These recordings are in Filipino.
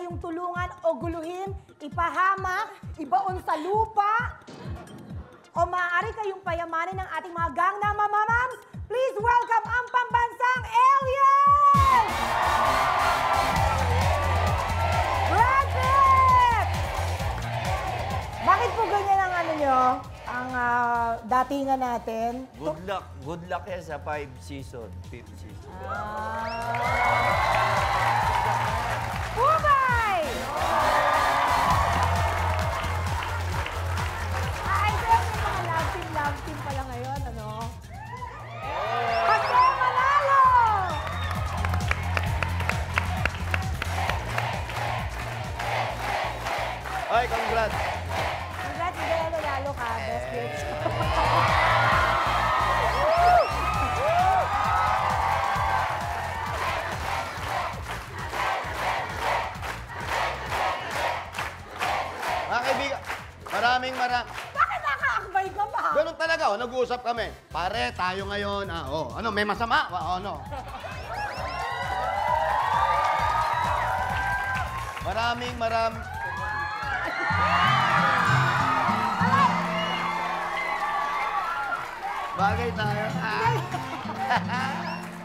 kayong tulungan o guluhin, ipahamak, ibaon sa lupa, o maaari kayong payamanin ng ating mga gangnam mamamams. Please welcome ang pambansang alien! Brad Pitt! Bakit po ganyan ang ano nyo? Ang datingan natin? Good luck yan sa 5th season. Bumay! Ay, sir, may mga love team pala ngayon, ano? Jose Manalo! Ay, congrats! Congrats, Miguel, nanalo ka. Best bitch. Mga kaibigan, maraming. Bakit nakaakbay ka ba? Ganun talaga, nag-uusap kami. Pare, tayo ngayon, ano, may masama? Ano? Maraming. Bagay tayo.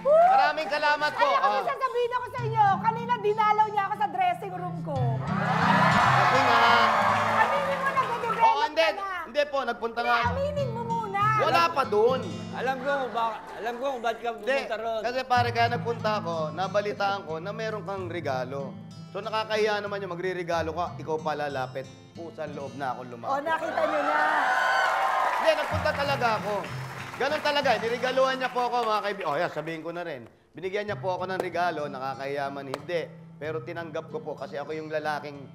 Maraming salamat po. Alam ko, sasabihin ako sa inyo, kanina dinalaw niya ako sa dressing room ko. Kasi nga. Aminin mo, nag-develop Oo, ka na. hindi po, nagpunta nga. Aminin mo muna. Wala pa doon. Alam ko kung ba't ka pumunta ron. Kasi pare, kaya nagpunta ako, nabalitaan ko na meron kang regalo. So nakakahiya naman yung magre-regalo ka, ikaw pala lapit. Pusang loob na ako O, lumapit. nakita niyo na. Hindi, nagpunta talaga ako. Ganon talaga, niregaluhan niya po ako, mga kaibigan. Oh, yeah, sabihin ko na rin. Binigyan niya po ako ng regalo, nakakahiya man hindi. Pero tinanggap ko po kasi ako yung lalaking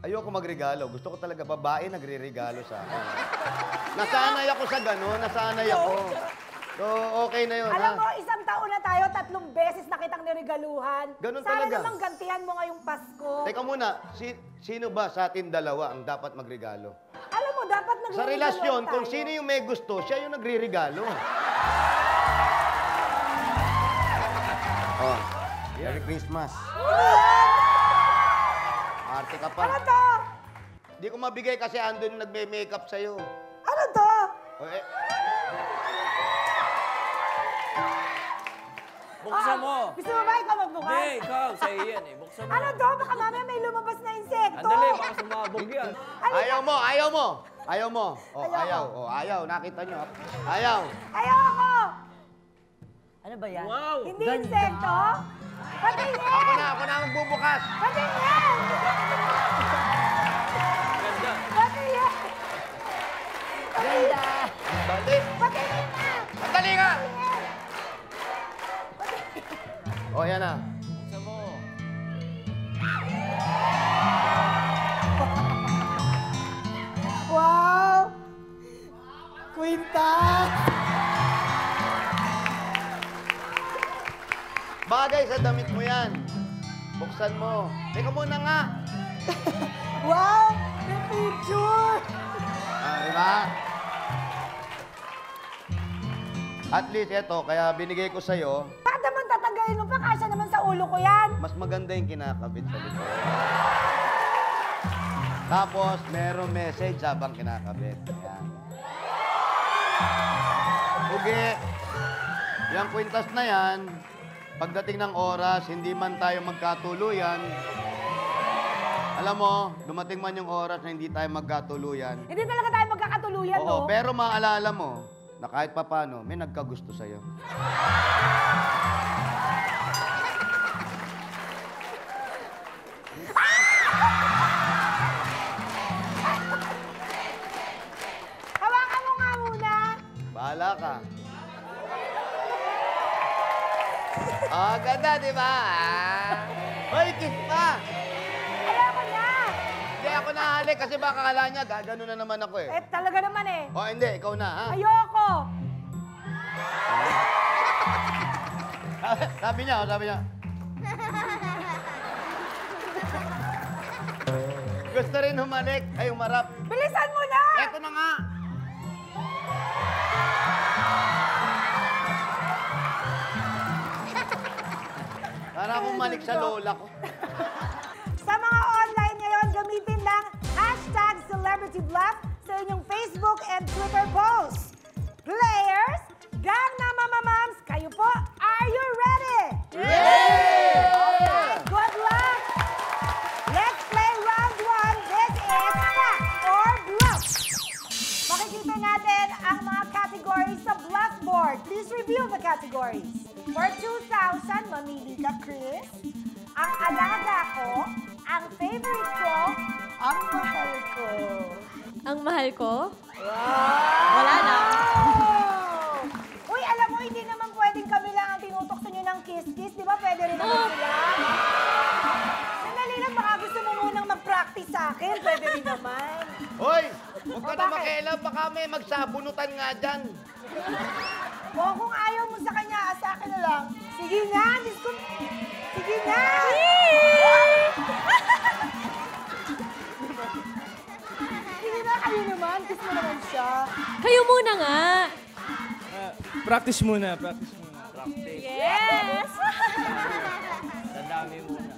ayoko magregalo. Gusto ko talaga babae nagre-regalo sa akin. Nasanay ako sa ganon, nasanay ako. So, okay na yun, Alam ha? mo, isang taon na tayo, 3 beses na kitang niregaluhan. Ganun Sana talaga. namang gantihan mo ngayong Pasko. Teka muna, sino ba sa atin dalawa ang dapat magregalo? Alam mo, dapat nagre-regaluhan Sa relasyon, tayo. kung sino yung may gusto, siya yung nagre-regalo. Oh, Merry Christmas. Arte ka pa. Ano to? Di ko mabigay kasi andun yung nagme-makeup sa'yo. Ano to? Oh, eh, Buksan mo! Gusto mo ba ikaw magbukas? Hindi, ikaw. Sa'yo yan eh. Buksan mo. Ano to? Baka mamaya may lumabas na insekto. Andali, baka sumabog yan. ayaw mo, ayaw mo. Ayaw mo. Oh, Ayoko. ayaw. Oh, ayaw. Nakita nyo. Ayaw. Ayoko! Ano ba yan? Wow! Hindi insekto? Patingin! Ako na ang bubukas. Patingin! Ganda. Patingin! Ganda! Dali. Patingin na! Sandali nga. Oh, yan na. Buksan mo. Wow! Quinta! Bagay sa damit mo yan. Buksan mo. Teka muna nga. Wow! May picture! Diba? At least ito, kaya binigay ko sa'yo, Bakit naman tatanggalin mo pa? Kasya naman sa ulo ko yan. mas maganda yung kinakabit sa likod. Tapos, merong message habang kinakabit. Ayan. Ugi. Yung kwintas na yan, pagdating ng oras, hindi man tayo magkatuluyan. Alam mo, dumating man yung oras na hindi tayo magkatuluyan. Hindi talaga tayo magkakatuluyan, no? Oo, pero maalala mo na kahit papano, may nagkagusto sa'yo. Hawakan mo nga muna. Bahala ka. Ganda, di ba? Hoy, kiss pa! Ayoko na. Hindi ako nahalik kasi baka kala niya, gagano na naman ako eh. Eh, talaga naman eh. O, hindi, ikaw na, ha? Ayoko. Sabi niya. Gusto rin humalik. Ay, umarap. Bilisan mo na! Eto na nga. Para akong malik sa lola ko. Sa mga Reveal the categories. For 2,000, mamili ka, Chris. Ang alaga ko, ang favorite ko, ang mahal ko. Ang mahal ko? Wow! Wala na. Uy, alam mo, hindi naman pwedeng kami lang ang tinutok sa inyo ng kiss-kiss. Di ba pwede rin naman sila? Sandali lang, baka gusto mo munang mag-practice sa akin. Pwede rin naman. Hoy! Huwag ka O, na bakit? makialam, baka may magsabunutan nga dyan. O kung ayaw mo sa kanya, sa akin na lang. Sige nga, Diyos ko. Sige nga! Sige na, kayo naman. Kiss mo naman siya. Kayo muna nga. Practice muna, practice muna. Practice. Yes! Sa dami muna.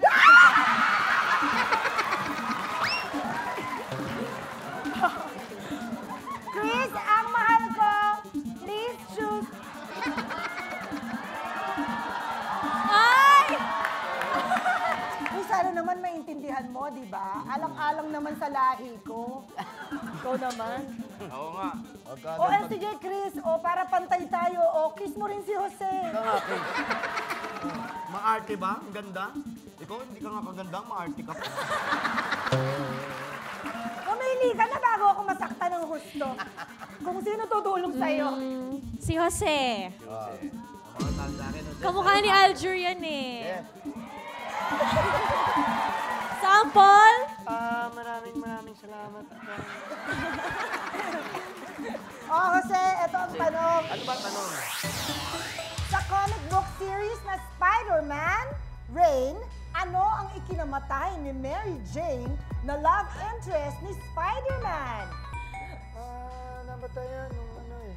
Chris, ang mahal ko. Please choose. Ay! Uy, sana naman maintindihan mo, di ba? Alang-alang naman sa lahi ko. Ikaw naman. Oo nga. O, sige, Chris. O, para pantay tayo. O, kiss mo rin si Jose. Maarte ba? Ang ganda? Ikaw, hindi ka nga kaganda, maarte ka pa. Pumili ka na bago ako masaktan ng husto. Kung sino tutulong sa'yo. Si Jose. Mga tao sa akin, Kamukha ni Aljur yan eh. Yes. Sample? Maraming salamat. O, Jose, ito ang tanong. Ano ba tanong? Sa comic book series na Spider-Man, Rain, ano ang ikinamatay ni Mary Jane na love interest ni Spider-Man? Namatay yan nung ano eh.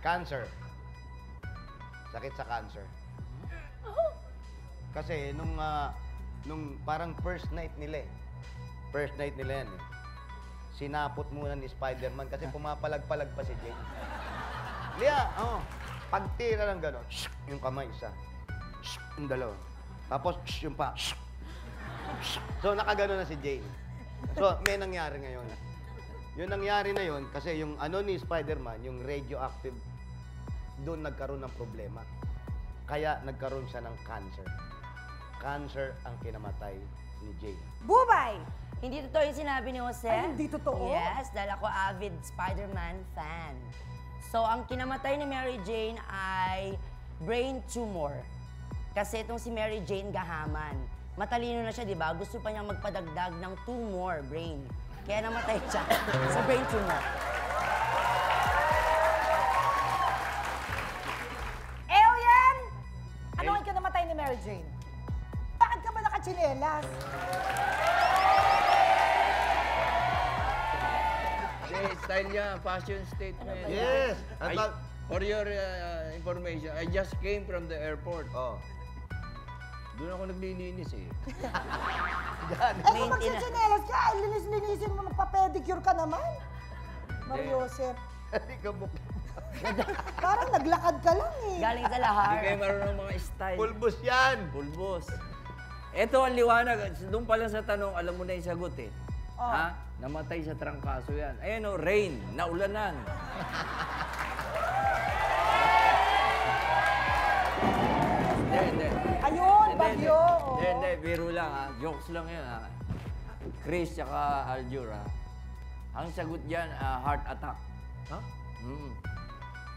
Cancer. Sakit sa cancer. Kasi nung parang first night nila eh. First night nila yan eh. Sinapot muna ni Spider-Man kasi pumapalag-palag pa si Jane. Lia, pagtira ng gano'n, yung kamay isa. Yung dalawa. Tapos yung pa. So nakagano na si Jane. So may nangyari ngayon. Yung nangyari na yun, kasi yung ano ni Spider-Man, yung radioactive, doon nagkaroon ng problema. Kaya nagkaroon siya ng cancer. Cancer ang kinamatay ni Jane. Bubay! Hindi totoo yung sinabi ni Jose. Ay, hindi totoo? Yes, dahil ako avid Spider-Man fan. So, ang kinamatay ni Mary Jane ay brain tumor. Kasi itong si Mary Jane gahaman. Matalino na siya, di ba? Gusto pa niyang magpadagdag ng 2 more brain. Kaya namatay siya sa brain tumor. Alien! Ano ang ikinamatay ni Mary Jane? Bakit ka ba nakachinelas? Style niya, fashion statement. Yes! For your information, I just came from the airport. Oh. Doon ako naglilinis eh. Yan. Eh kung magsichinelas ka, ay linis-linisin mo, magpa-pedicure ka naman. Mariosep. Hindi ka buk. Parang naglakad ka lang eh. Galing sa Hindi lahar. kayo marunong ng mga style. Pulbos yan! Pulbos. Ito ang liwanag. Doon pa lang sa tanong, alam mo na yung sagot eh. Oh. Ha? Namatay sa trangkaso yan. Ayan o, rain. Naulanan. Hindi. Ayun, bagyo. oo. Hindi. Biro lang ha. Jokes lang yan ha. Chris tsaka Aljur ha. Ang sagot dyan, heart attack. Ha?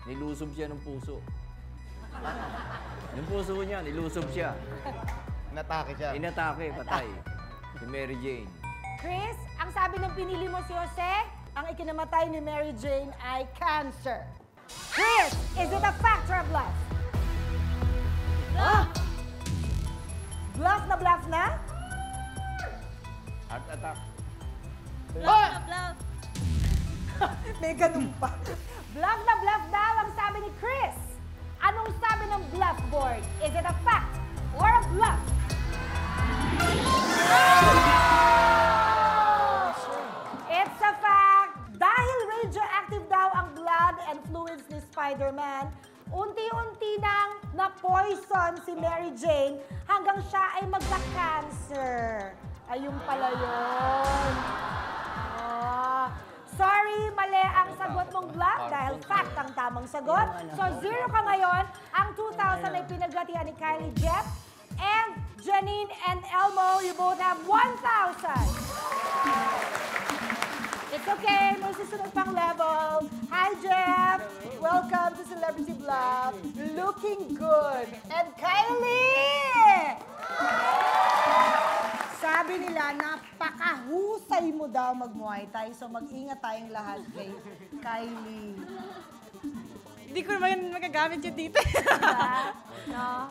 Nilusob siya ng puso. Yung puso niya, nilusob siya. Natake siya. Inatake, patay. Si Mary Jane. Chris, ang sabi ng pinili mo si Jose, ang ikinamatay ni Mary Jane ay cancer. Chris, is it a fact or a bluff? Ah! Bluff na? Heart attack. Bluff na bluff. May ganun pa. Bluff na bluff daw ang sabi ni Chris. Anong sabi ng bluff board? Is it a fact or a bluff? It's a fact! Dahil radioactive daw ang blood and fluids ni Spider-Man, unti-unti nang na-poison si Mary Jane hanggang siya ay magka-cancer. Ayun pala yun. Ah, sorry, mali ang sagot. sagot mong bluff dahil fact ang tamang sagot. So 0 ka ngayon. Ang 2,000 ay pinaghatian ni Kylie Jeff. And Janine and Elmo, you both have 1,000. It's okay, may susunod pang level. Hi, Jeff! Welcome to Celebrity Bluff. Looking good. And Kylie! Sabi nila, napakahusay mo daw mag-Muay Thai. So mag-ingat tayong lahat kay Kylie. Hindi ko naman magagamit yun dito. Diba? No?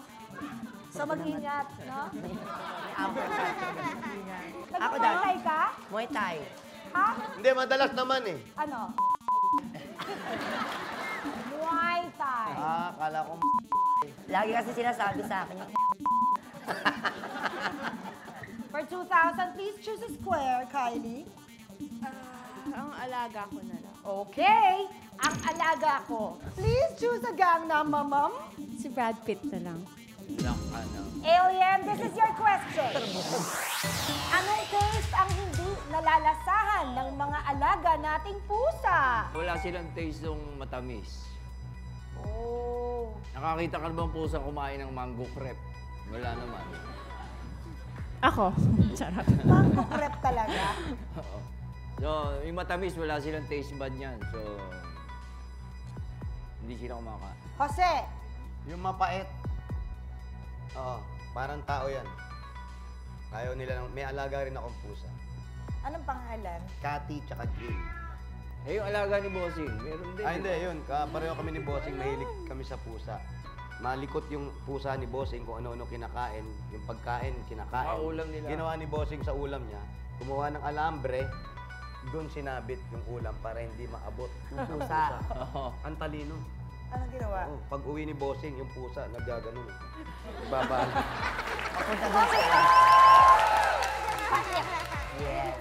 So mag-ingat, no? Ako Nag-Muay dahil. Thai ka? Muay Thai. Ha? Hindi, madalas naman eh. Ano? Muay Thai. Kala ko Lagi kasi sinasabi sa akin. For 2,000, please choose a square, Kylie. Ang alaga ko na lang. Okay. Ang alaga ko. Please choose a Gangnam Mamam. Si Brad Pitt na lang. Alien, this is your question. Anong taste ang hindi nalalasahan ng mga alaga nating pusa? Wala silang taste ng matamis. Oh. Nakakita ka na bang pusa kumain ng mango crepe? Wala naman. Ako. Charot. Mango crepe talaga. Oo. So, yung matamis, wala silang taste bud niyan. So, hindi sila kumakain. Jose, yung mapait. Oo, parang tao yan. Ayaw nila, may alaga rin akong pusa. anong pangalan? Cathy tsaka Jay. Eh, yung alaga ni Bossing, meron din. Hindi, yun. Pareho kami ni Bossing, mahilig kami sa pusa. Malikot yung pusa ni Bossing kung ano-ano kinakain. Yung pagkain, kinakain. Ulam nila. Ginawa ni Bossing sa ulam niya, kumuha ng alambre, doon sinabit yung ulam para hindi maabot yung pusa. Oo. Ang talino. Anong ginawa? Oo, pag uwi ni Bossing, yung pusa, naggaganon. Ibaba. Papunta doon sa... Yes.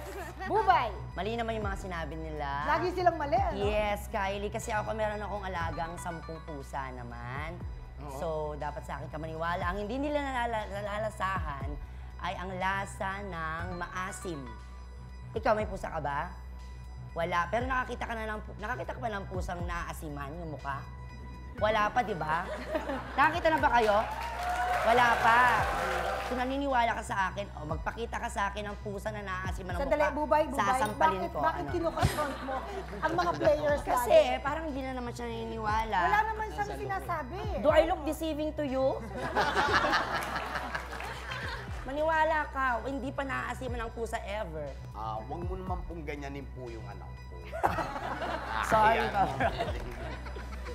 Bubay, Mali naman yung mga sinabi nila. lagi silang mali, ano? Yes, Kylie. Kasi ako meron akong alagang 10 pusa naman. So, dapat sa akin ka maniwala. Ang hindi nila nalalasahan ay ang lasa ng maasim. Ikaw, may pusa ka ba? Wala. Pero nakakita ka ba ng pusang naaasiman yung mukha? Wala pa, di ba? Nakakita na ba kayo? Wala pa. Kung naniniwala ka sa akin, magpakita ka sa akin ng pusa na naaasiman ng Sandali, mukha. Bubay. Sasampalin ko. Bakit Ano? kinukonfront mo ang mga players Kasi lagi? parang hindi na naman siya naniniwala. Wala naman siyang sinasabi. Do I look deceiving to you? Maniwala ka, hindi pa naaasiman ng pusa ever. Huwag mo naman pong ganyanin po yung anak ko. Sorry, Ayan. Pablo.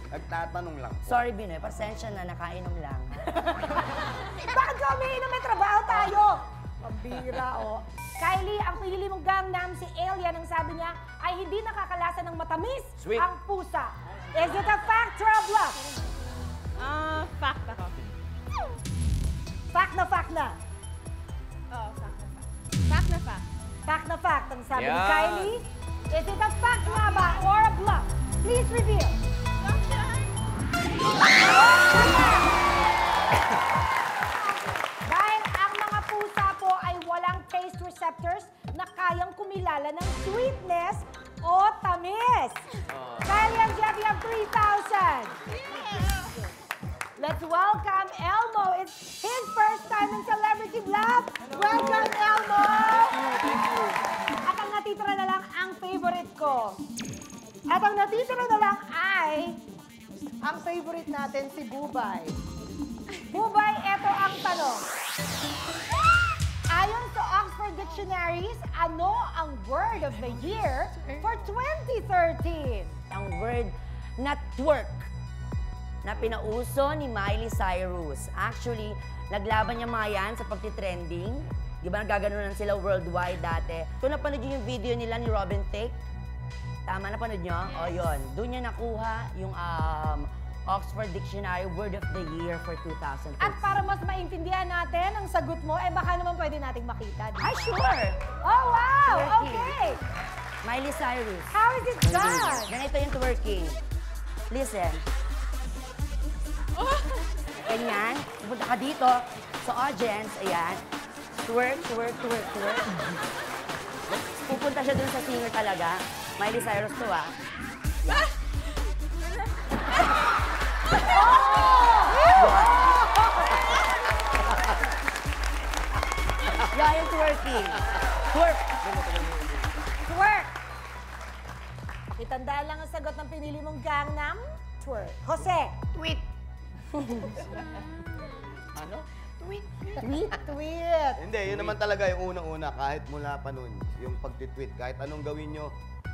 Nagtatanong lang po. Sorry, Binoy. Pasensya na, nakainom lang. Bakit ka umiinom? May trabaho tayo. Pambira, oh. Kylie, ang pinili mong Gangnam, si Alien, ang sabi niya, ay hindi nakakalasa ng matamis Sweet. ang pusa. Is it a fact or a bluff? Fact ako. Fact na fact na. Oo, fact na fact. Fact na fact. Fact na fact ang sabi ni Yeah. Kylie. Is it a fact nga ba or a bluff? Please reveal. Dahil ang mga pusa po ay walang taste receptors na kayang kumilala ng sweetness o tamis. Kylie and Jeff, you have 3,000. Let's welcome Elmo. It's his first time in Celebrity Bluff. Welcome, Elmo! At ang natitira na lang ang favorite ko. At ang natitira na lang ay ang favorite natin, si Bubay. Bubay, eto ang tanong. Ayon sa Oxford Dictionaries, ano ang word of the year for 2013? Ang word na twerk na pinauso ni Miley Cyrus. Actually, naglaban niya mga yan sa pagtitrending. Di ba nagaganunan sila worldwide dati? Kung napanood niyo yung video nila ni Robin Thicke, tama, napanood niyo? O yun, doon niya nakuha yung Oxford Dictionary Word of the Year for 2013. At para mas maintindihan natin ang sagot mo, baka naman pwede nating makita. di ba? Ay, sure! Oh, wow! Twerking. Okay! Miley Cyrus. How is it done? Ganito yung twerking. Listen. Ganyan. Pupunta ka dito sa audience. Ayan. Twerk, twerk, twerk, twerk. Pupunta siya dun sa singer talaga. Miley Cyrus to, ah. Yeah, yung twerking. Twerk. Twerk! Pakitandaan lang ang sagot ng pinili mong Gangnam. Twerk. Jose. Tweet. Ano? Tweet. Tweet. Hindi, yun naman talaga yung unang-una, kahit mula pa nun, yung pag-tweet, kahit anong gawin nyo,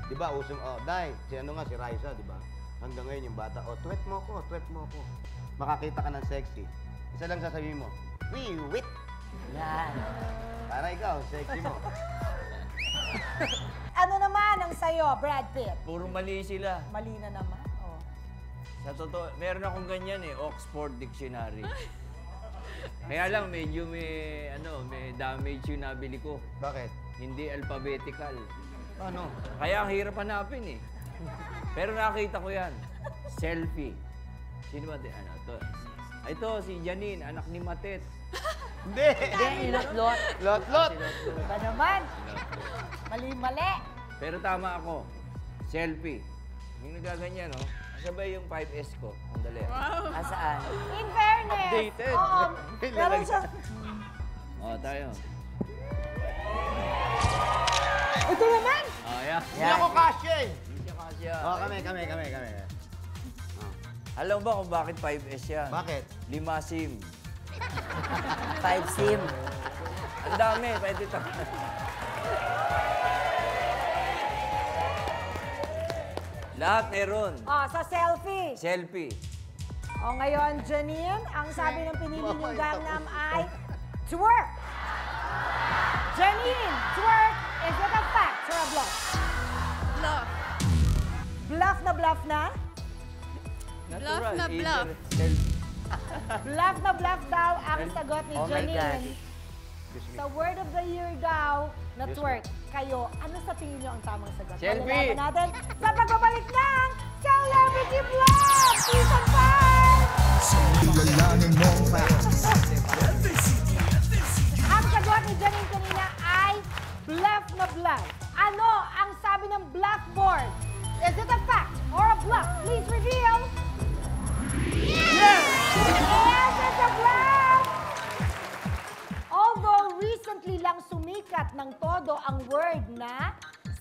di ba, usong, Day, si Raisa, di ba? Hanggang ngayon yung bata, tweet mo ko. Makakita ka ng sexy. Isa lang sasabihin mo, wit. Yan. Para ikaw, sexy mo. Ano naman ang sayo, Brad Pitt? Puro mali sila. Mali na naman. Oh. Sa totoo, meron akong ganyan Oxford Dictionary. Kaya lang, medyo may damage yung nabili ko. Bakit? Hindi alphabetical. Ano? Kaya ang hirap hanapin Pero nakita ko yan. Selfie. Sino ba? Ito, si Janine, anak ni Matet. Hindi! Hindi, ilot-lot. Lot. Ba naman? Mali-mali. Pero tama ako. Selfie. Yung nagaganyan, kasabay yung 5S ko. Andali. Asaan? In fairness. Updated. Oo. Meron siya. Tayo. Ito naman. Yeah. Hindi ako kasya eh. Hindi siya kasya. Kami. Alam mo ba kung bakit 5S yan? Bakit? 5 SIM. 5 sim. Ang dami, pwede ito. Lahat meron. Sa selfie. Selfie. Ngayon, Janine, ang sabi ng pinili niyong Gangnam ay twerk. Janine, twerk, is it a fact or a bluff? Bluff. Bluff na bluff na? Natural. Bluff na Either bluff. selfie. Bluff na bluff daw ang sagot ni Oh my God. Janine. Sa word of the year daw na twerk. Kayo, ano sa tingin niyo ang tamang sagot? Selfie! Malalaman natin sa pagbabalik ng Celebrity Vlog Season 5! Ang sagot ni Janine kanina ay bluff na bluff. Ano ang sabi ng blackboard? Is it a fact or a bluff? Please reveal! Yes! Yes, it's a bluff! Although recently lang sumikat ng todo ang word na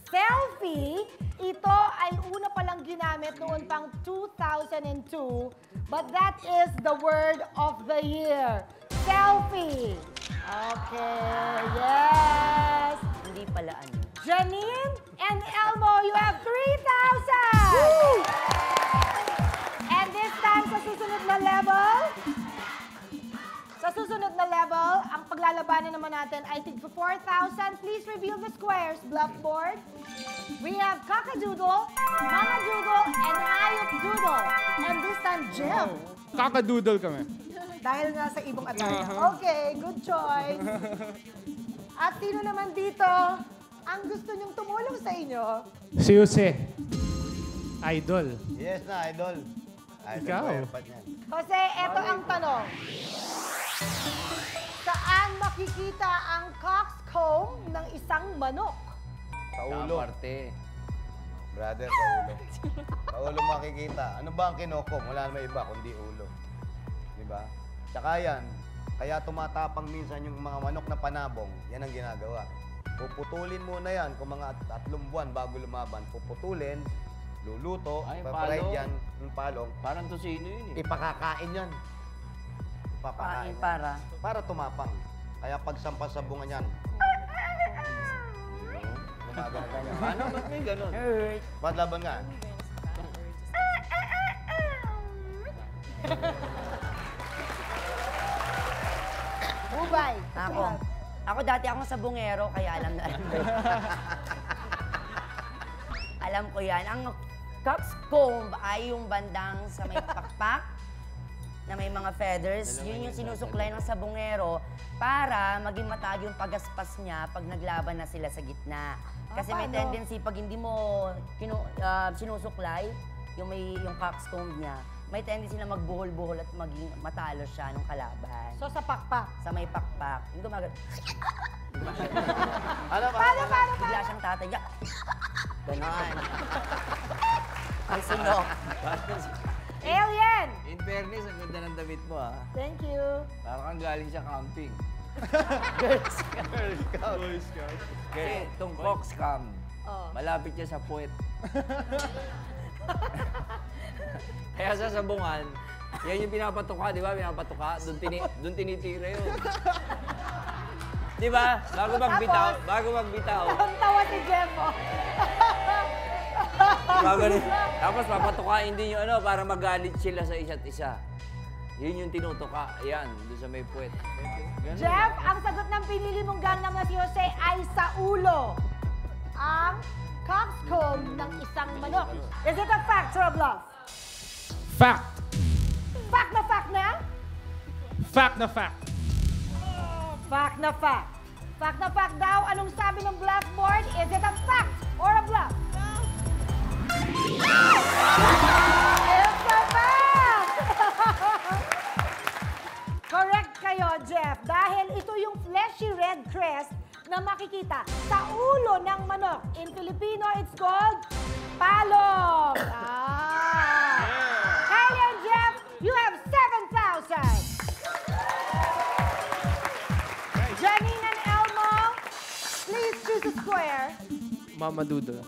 selfie, ito ay una palang ginamit noon pang 2002, but that is the word of the year. Selfie. Okay, yes. Hindi pala ano. Janine and Elmo, you have 3,000! And this time, sa susunod na level, ang paglalabanan naman natin ay tig 4,000. Please reveal the squares, Blackboard. We have Kakadoodle, Mama Doodle, and Hayop Doodle. And this time, Jim. Kakadoodle kami. Dahil nasa ibong ataya. Okay, good choice. At sino naman dito ang gusto niyong tumulong sa inyo? Si Jose. Idol. Yes na, idol. Ikaw. Ko, airpad niyan. Jose, eto ang tanong. Saan makikita ang coxcomb ng isang manok? Sa Sa ulo. parte. Brother, sa ulo. Sa ulo makikita. Ano ba ang kinokom? Wala naman iba kundi ulo. Di ba? Tsaka yan, kaya tumatapang minsan yung mga manok na panabong, yan ang ginagawa. Puputulin muna yan kung mga 3 buwan bago lumaban. Puputulin, luluto, Ay, paparay palong. yan, yung palong. Parang tosino yun Ipakakain yan. Papakain. Pain para. Para tumapang. Kaya pag sampasabungan yan, gumagano ka yan. Paano? Ba't may ganun? Hurt. Ba't laban nga? Bubay. Ako. Ako dati akong sabungero, kaya alam na alam ko. Alam ko yan. Ang coxcomb ay yung bandang sa may pakpak na may mga feathers. Yun yung sinusuklay ng sabungero para maging matag yung pagaspas niya pag naglaban na sila sa gitna. Kasi may paano? tendency pag hindi mo sinusuklay, yung coxcomb niya, may tendency na magbuhol-buhol at maging matalo siya ng kalaban. So sa pakpak. Sa may pakpak. Yung gumagal. Ano ba? Paano? Bigla siyang tatay. Ganon. Ang sunok. Alien! In fairness, ang ganda ng damit mo, ha? Thank you. Parang kang galing sa camping. Girl Scout. Kasi itong coxcam, Oh. malapit niya sa puwet. Kaya sa sabungan, yan yung pinapatuka, di ba? Pinapatuka, doon tinitira yun. Di ba? Bago magbitaw. Ang tawa si Jeff, oh. Tapos papatukain din yung ano, para magalit sila sa isa't isa. Yun yung tinutuka. Ayan, doon sa may puwet. Ganun. Jeff, ang sagot ng pinili mong gangnam na si Jose ay sa ulo. Ang coxcomb ng isang manok. Is it a fact or a bluff? Fact. Fact na fact na? Fact na fact. Fact na fact. Fact na fact daw. Anong sabi ng blackboard? Is it a fact or a bluff? It's a fact! Correct kayo, Jeff. Dahil ito yung fleshy red crest na makikita sa ulo ng manok. In Filipino, it's called palong. Kylie and Jeff, you have 7,000. Janine and Elmo, please choose a square. Mama Doodle.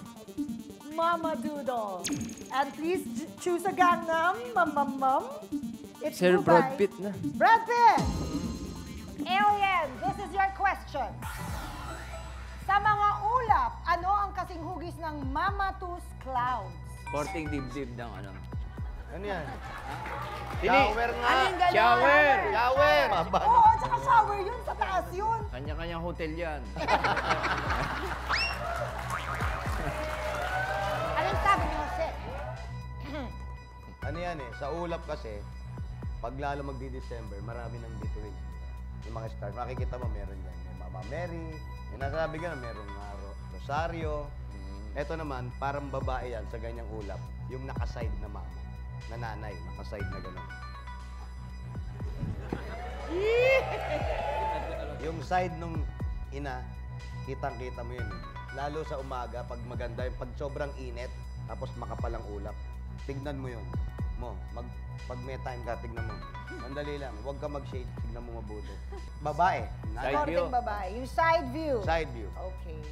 Mama Doodle. And please choose a gangnam, mum. It's Sir Dubai. Brad Pitt na. Brad Pitt! Alien, this is your question. Sa mga ulap, ano ang kasing hugis ng Mamatus Clouds? Korting dibdib ng ano. Ano yan? Shower nga. Ano yung gano'n? Shower! Shower! Oo, tsaka shower yun, sa taas yun. Kanya-kanyang hotel yan. Anong sabi ni Jose? Ano yan eh, sa ulap kasi, pag lalo magdi-December, marami ng bituin. Yung mga stars, makikita mo meron yan. May Mama Mary, may nasabi ka na meron nga Rosario. Ito naman, parang babae yan sa ganyang ulap. Yung nakaside na mama, na nanay, nakaside na gano'n. Yung side nung ina, kitang-kita mo yun. Lalo sa umaga, pag maganda, yung pag sobrang init, tapos makapalang ulap, tignan mo yun. Pag may time ka, tignan mo. Sandali lang, huwag ka mag-shade, tignan mo mabuti. Babae. Side view. Korting babae. Yung side view. Side view. Okay.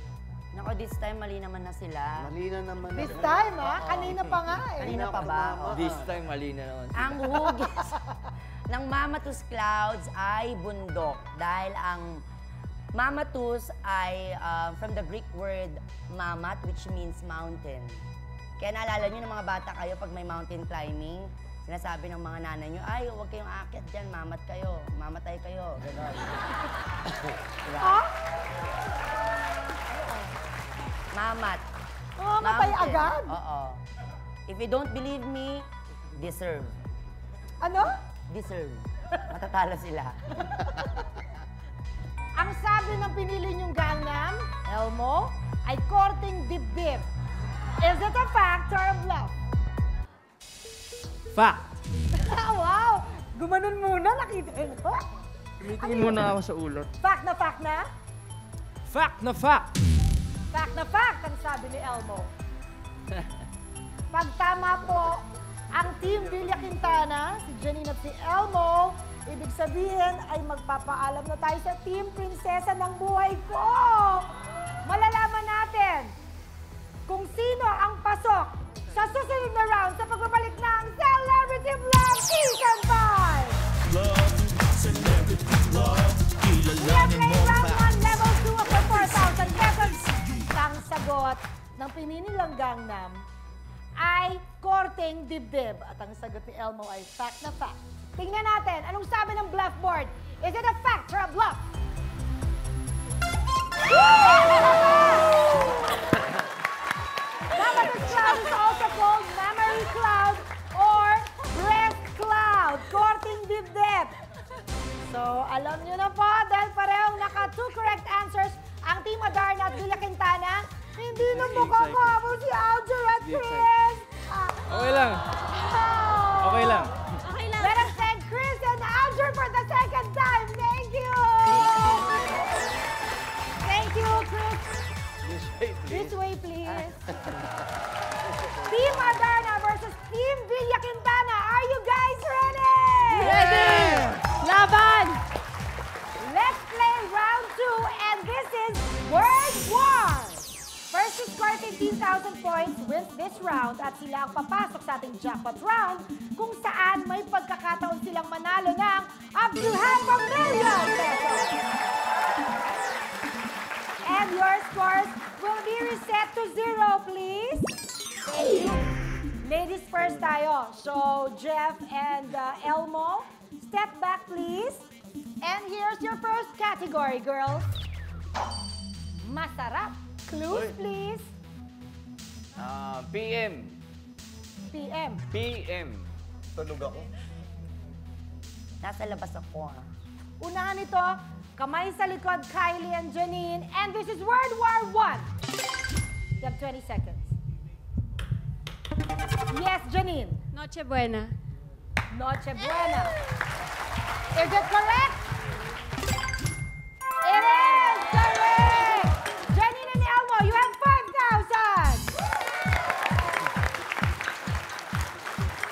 Nako, this time mali naman na sila. Mali na naman. This time, ha? Kanina pa nga eh. Kanina pa ba? This time, mali na naman. Ang hugis ng Mamatus Clouds ay bundok. Dahil ang Mamatus ay from the Greek word mamat, which means mountain. Kaya naalala nyo ng mga bata kayo, pag may mountain climbing, sinasabi ng mga nanay nyo, ay, huwag kayong aakyat dyan, mamat kayo, mamatay kayo, gano'n. Diba? Ah? Mamat. Oh, matay Mountain. agad? Oo. If you don't believe me, deserve. Ano? Deserve. Matatalo sila. Ang sabi ng pinili niyong gangnam, Elmo, ay korting dibdib. Is it a fact or a bluff? Fact. Wow! Gumanon muna, nakita ko. Tumitingin muna ako sa ulot. Fact na fact na? Fact na fact. Fact na fact, ang sabi ni Elmo. Pag tama po ang Team Villa Quintana, si Janine at si Elmo, ibig sabihin ay magpapaalam na tayo sa Team Prinsesa ng Buhay Ko. Malalaman natin kung sino ang pasok sa susunod na round sa pagbabalik ng Celebrity Vlog Season 5! We are playing round 1, level 2 of the 4,000 pesos. Ang sagot ng pininilang gangnam ay korting dibdib. At ang sagot ni Elmo ay fact na fact. Tingnan natin, anong sabi ng bluff board? Is it a fact or a bluff? Mamatus cloud is also called mammary cloud or breast cloud. Korting dibdib. So, alam nyo na po, dahil parehong naka 2 correct answers ang Team Adarna at Villa Quintana, hindi na makakabo si Alger at Chris. Okay lang. Okay lang. Let us thank Chris and Alger for the second time. Thank you. Thank you, Chris. This way, please. This way, please. Team Adarna versus worth 15,000 points wins this round at sila ang papasok sa ating jackpot round kung saan may pagkakataon silang manalo ng up to ₱500,000 pesos. And your scores will be reset to 0, please. Thank you. Ladies first tayo. So, Jeff and Elmo, step back, please. And here's your first category, girls. Masarap. Clues, please. PM. PM. PM. Tulog ako. Nasa labas ako, ah. Unahan nito, kamay sa likod, Kylie and Janine. And this is World War I. You have 20 seconds. Yes, Janine. Noche Buena. Noche Buena. Is it correct? It is correct! Janine and Elmo, you have 5,000!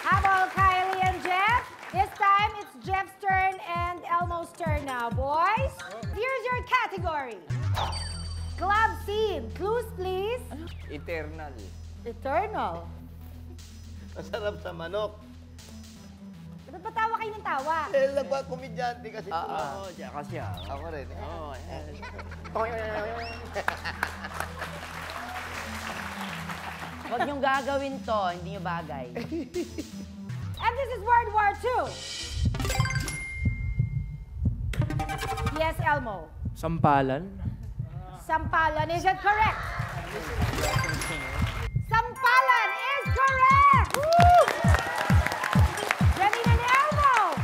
How about Kylie and Jeff? This time, it's Jeff's turn and Elmo's turn now, boys. Here's your category. Club scene. Clues, please. Eternal. Eternal. Masarap sa manok. Ba't ba tawa kayo ng tawa? Eh, lagwa komedyante kasi ito. Oo, kasi Ako rin. Oo, ayan. Huwag niyong gagawin to, hindi niyo bagay. And this is World War II. Yes, Elmo. Sampalan. Sampalan, is it correct? Sampalan is correct! Woo! Janine and Elmo!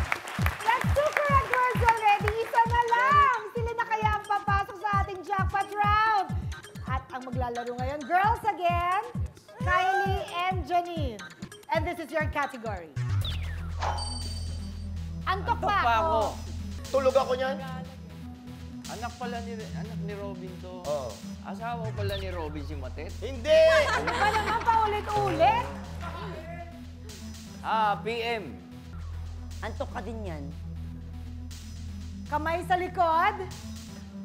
That's two correct words already. Isa na lang. Sila na kaya ang papasok sa ating jackpot round. At ang maglalaro ngayon, girls again, Kylie and Janine. And this is your category. Antok pa ako. Tulog ako niyan? Anak ni Robin to. Oo. Asawa pala ni Robin si Matet. Hindi! Ano ba naman paulit-ulit? PM. Antok ka din yan. Kamay sa likod.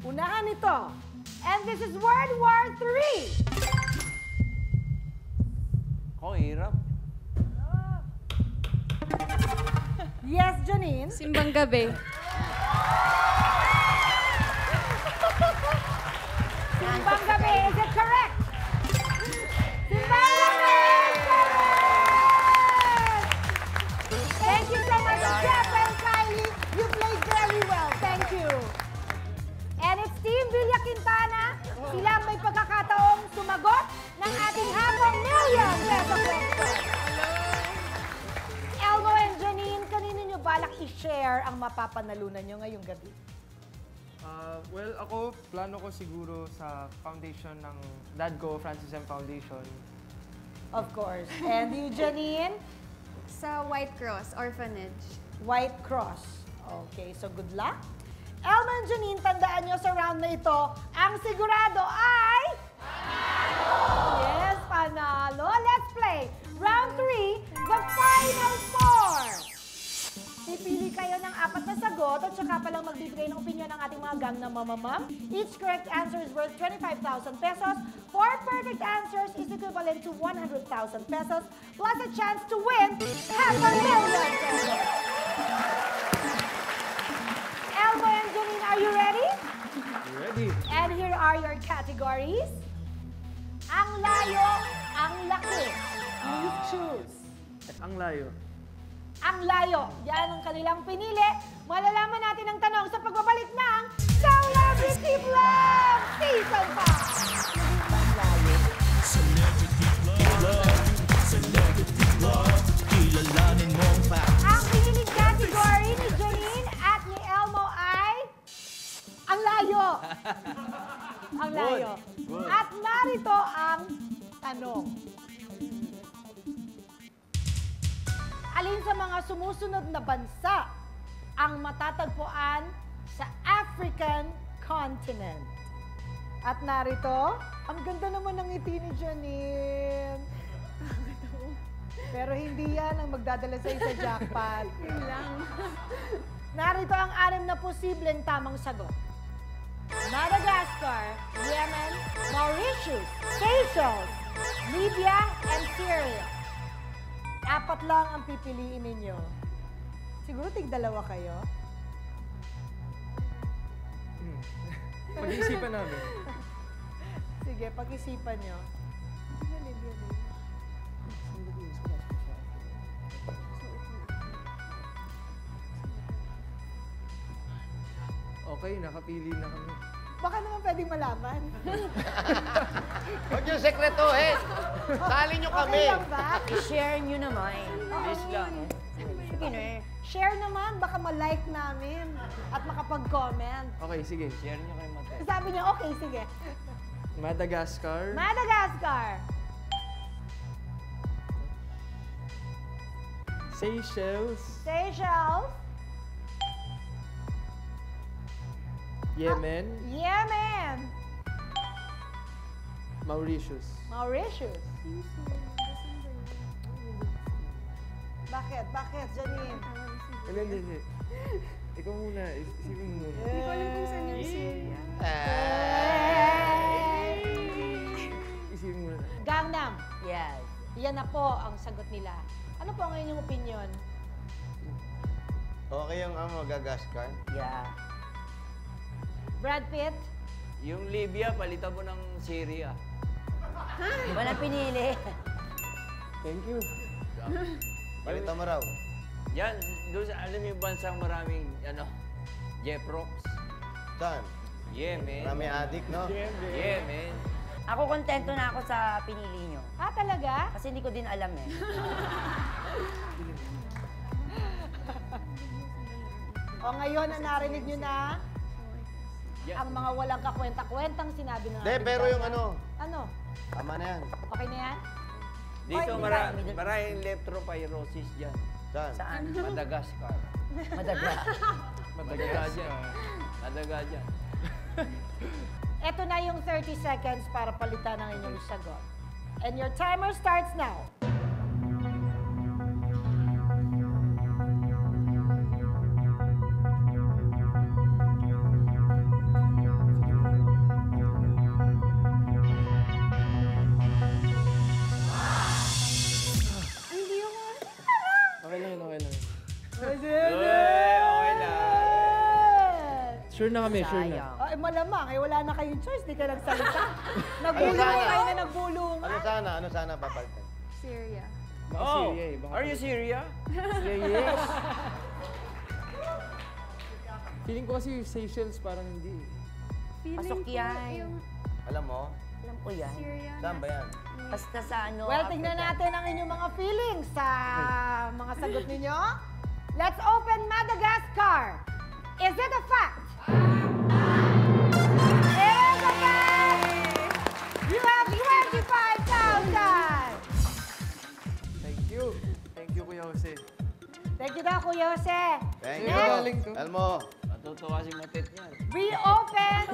Unahan ito. And this is World War III. Hirap. Yes, Janine. Simbang Gabi. Simbang Gabi, is it correct? Simbang Gabi is correct! Thank you so much, Jeff and Kylie. You played very well. Thank you. And it's Team Villa Quintana. Sila ang may pagkakataong sumagot ng ating ₱500,000 question. Elmo and Janine, kanino nyo balak i-share ang mapapanalunan nyo ngayong gabi? Well, ako, plano ko siguro sa foundation ng dad ko, Francis M. Foundation. Of course. And you, Janine? Sa White Cross Orphanage. White Cross. Okay, so good luck. Elmo and Janine, tandaan nyo sa round na ito, ang sigurado ay... Panalo! Yes, panalo. Let's play. Round 3, the final four. Pipili kayo ng 4 na sagot at saka palang magbibigay ng opinion ng ating mga gang na mamamam. Each correct answer is worth 25,000 pesos. 4 perfect answers is equivalent to 100,000 pesos plus a chance to win ₱500,000 pesos. Elmo and Janine, are you ready? Ready? And here are your categories. Ang layo, ang laki. Please choose. Ang layo. Ang layo. Yan ang kanilang pinili. Malalaman natin ang tanong sa pagbabalik ng Celebrity Vlog Season 5. Ang piniling category ni Janine at ni Elmo ay ang layo. Ang layo. Good. At narito ang tanong. Alin sa mga sumusunod na bansa ang matatagpuan sa African continent? At narito, ang ganda naman ng ngiti ni Janine. Pero hindi yan ang magdadala sa sa jackpot. Narito ang 6 na posibleng tamang sagot. Madagascar, Yemen, Mauritius, Seychelles, Libya, and Syria. 4 lang ang pipiliin ninyo. Siguro tig-2 kayo. Pag-iisipan namin. Sige, pag-isipan nyo. Okay, nakapili na kami. Baka naman pwedeng malaman. Huwag yung sekretuhin. Sali nyo kami. Okay lang ba? I-share nyo naman. Please lang. Sige na eh. Share naman, baka ma-like namin at makapag-comment. Okay, sige. Share nyo kay Mate. Sabi niya, okay, sige. Madagascar, Madagascar, Seychelles, Seychelles, Yemen, Yemen, Mauritius. Mauritius. Bakit? Bakit, Janine? Hindi. Ikaw muna, isipin mo muna. Hindi ko alam kung saan yung Syria. Isipin mo muna. Gangnam, Yes. yan na po ang sagot nila. Ano po ang inyong opinion? Okay yung Madagascar. Yeah. Brad Pitt? Yung Libya, palitan mo ng Syria. Walang pinili. Thank you. Palitan mo raw. Yan, doon sa, alam mo yung bansang maraming, Jeprox. Saan? Yemen. Marami adik, no? Yemen. Ako kontento na ako sa pinili nyo. Ah, talaga? Kasi hindi ko din alam eh. O ngayon na narinig nyo na Yeah. ang mga walang kakwenta-kwentang sinabi ng Hindi, ating pero yung Gangnam. ano, Ano? tama na yan. Okay na yan? Dito, Oy, maraming leptopyrosis dyan. Saan? Saan? Madagascar. Madaga. Madaga dyan. Ito na yung 30 seconds para palitan ang inyong sagot. And your timer starts now. Hindi ako. Okay lang yun, okay lang. Okay na. Sure na kami, sure na. Sayang. Ay, malamang. Eh, wala na kayong choice. Di ka nagsalita. Nagbulungan sana? kayo na nagbulungan. Ano sana papalitan? Syria. Baka Oh, Syria eh. Baka are you Syria? Yes. Feeling ko kasi Seychelles parang hindi eh. Feeling Pasok ko yan. yung Alam mo? Alam ko yan. Syria. Saan ba yan? Basta sa ano, Well, tingnan Africa. natin ang inyong mga feelings sa mga sagot ninyo. Let's open Madagascar. Is it a fact? It is a fact! You have 25,000! Thank you. Thank you, Kuya Jose. Thank you daw, Kuya Jose. Thank Sino you. galing to? Elmo. Matutuwa si Matet niyan. We open...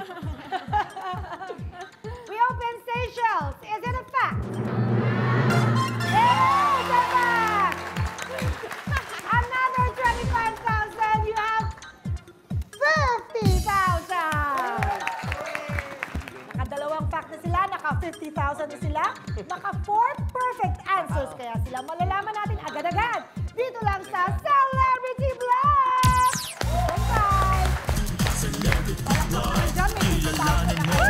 We open Seychelles. Is it a fact? It is a fact! Another 25,000. You have 50,000! Nakadalawang fact na sila, naka 50,000 na sila, naka 4 perfect answers. Kaya sila malalaman natin agad-agad. Dito lang sa Celebrity Vlog! Bye-bye! Palakpakan dyan, may 50,000 na kayo.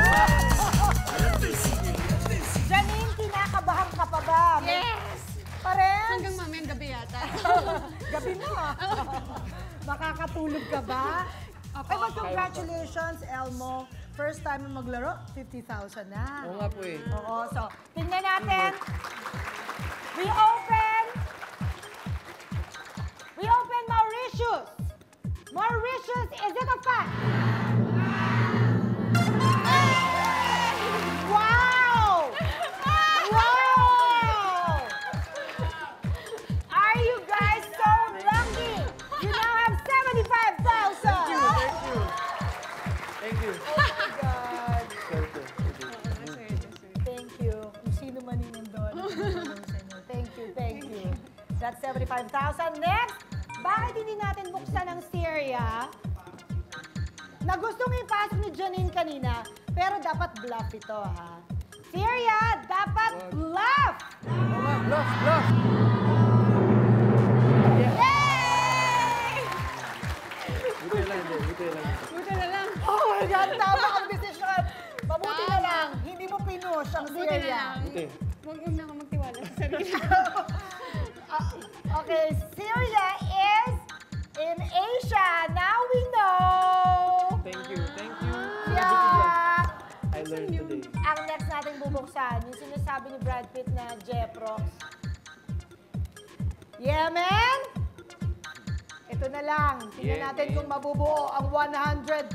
Janine, kinakabahan ka pa ba? Yes! Pares? Hanggang mamayang gabi yata. Gabi na. Makakatulog ka ba? Ay, but congratulations, Elmo. First time mo maglaro, 50,000 na. Oo nga po eh. Oo, so, tingnan natin. We open Mauritius. Mauritius, is it a fact? Wow! Wow! Are you guys so lucky? You now have 75,000! Thank you. God. Swerte. Thank you. Kung sino man yung nandun. Thank you. That's 75,000. Next, bakit hindi natin buksan ang Syria na gustong ipasok ni Janine kanina, pero dapat bluff ito, ha? Syria, dapat bluff! Bluff, bluff! Yay! Buti lang, buti lang. Buti na lang. Oh my God, tama ang desisyon. Mabuti na lang, hindi mo pinush ang Buti na Syria. lang. Buti. Huwag na ako magtiwala sa sarili. Okay, Syria is in Asia. Now we know. Thank you, thank you. Yeah. I learned today. Ang next nating bubuksan, yung sinasabi ni Brad Pitt na Jeprox. Yemen? Ito na lang. Tingnan natin Yemen. kung mabubuo ang 100,000.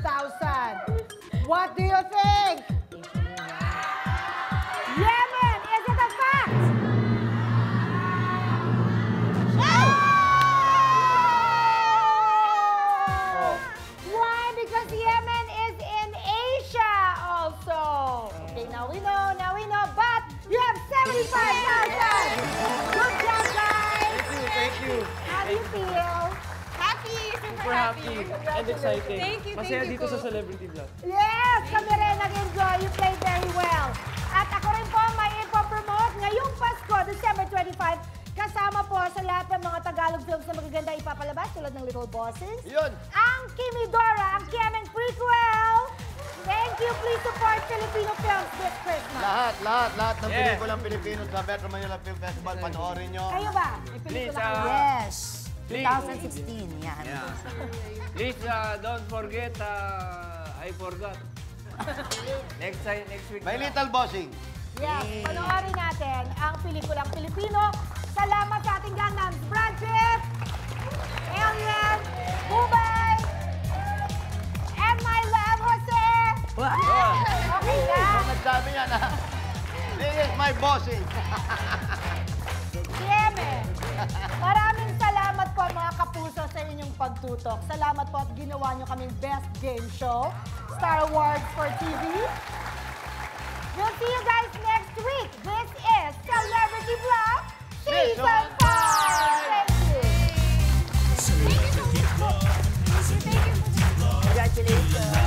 What do you think? Yemen! Is it a fact? Oh! Why? Because Yemen is in Asia also. Okay, now we know, but you have 75,000! Good job, guys! Thank you. How do you feel? Happy! Super happy and exciting. Thank you, Masaya thank you dito po. sa Celebrity Vlog. Yes! Kami rin nag-enjoy. You played very well. At ako rin po may ipopromote ngayong Pasko, December 25, kasama po sa lahat ng mga Tagalog films na magaganda ipapalabas tulad ng Little Bosses. Yun. Ang Kimidora, ang Kiameng prequel. Thank you. Please support Filipino films this Christmas. Lahat ng Yeah. pelikulang Pilipino sa Metro Manila Film Festival, panoorin nyo. Kayo ba? May Please, pelikula kayo? Yes. Please. 2016, yan. Yeah. Please, don't forget, I forgot. Next week. My na. Little Bossing. Yes, panoorin natin ang pelikulang Pilipino. Salamat sa ating gangnam. Brad Pitt, Alien, Bubay, and my love, Jose. Okay na. Ang nagsabi niya na, this is my bossing. Yemen. Maraming salamat po mga kapuso sa inyong pagtutok. Salamat po at ginawa nyo kaming best game show, Star Awards for TV. We'll see you guys next week. This is Celebrity Vlog Season 5. Thank you. Congratulations.